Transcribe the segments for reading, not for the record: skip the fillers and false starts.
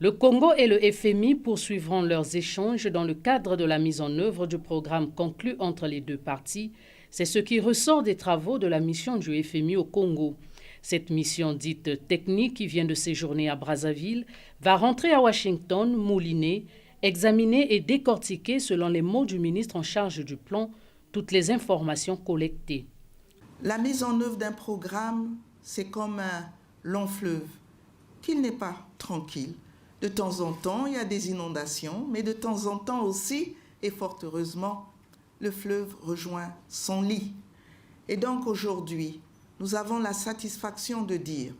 Le Congo et le FMI poursuivront leurs échanges dans le cadre de la mise en œuvre du programme conclu entre les deux parties. C'est ce qui ressort des travaux de la mission du FMI au Congo. Cette mission dite technique qui vient de séjourner à Brazzaville va rentrer à Washington, mouliner, examiner et décortiquer, selon les mots du ministre en charge du plan, toutes les informations collectées. La mise en œuvre d'un programme, c'est comme un long fleuve, qu'il n'est pas tranquille. De temps en temps, il y a des inondations, mais de temps en temps aussi, et fort heureusement, le fleuve rejoint son lit. Et donc aujourd'hui, nous avons la satisfaction de dire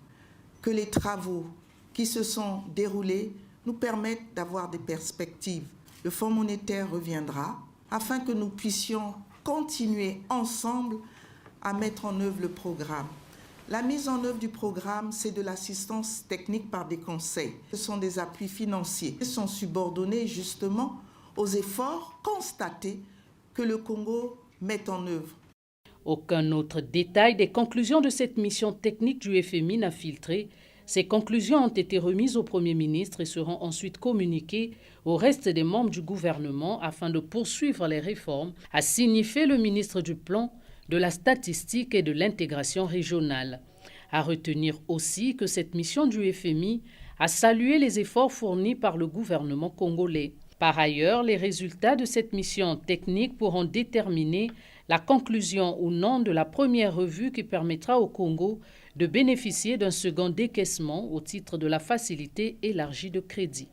que les travaux qui se sont déroulés nous permettent d'avoir des perspectives. Le Fonds monétaire reviendra afin que nous puissions continuer ensemble à mettre en œuvre le programme. La mise en œuvre du programme, c'est de l'assistance technique par des conseils. Ce sont des appuis financiers qui sont subordonnés justement aux efforts constatés que le Congo met en œuvre. Aucun autre détail des conclusions de cette mission technique du FMI n'a filtré. Ces conclusions ont été remises au Premier ministre et seront ensuite communiquées au reste des membres du gouvernement afin de poursuivre les réformes, a signifié le ministre du Plan, de la Statistique et de l'Intégration régionale. À retenir aussi que cette mission du FMI a salué les efforts fournis par le gouvernement congolais. Par ailleurs, les résultats de cette mission technique pourront déterminer la conclusion ou non de la première revue qui permettra au Congo de bénéficier d'un second décaissement au titre de la facilité élargie de crédit.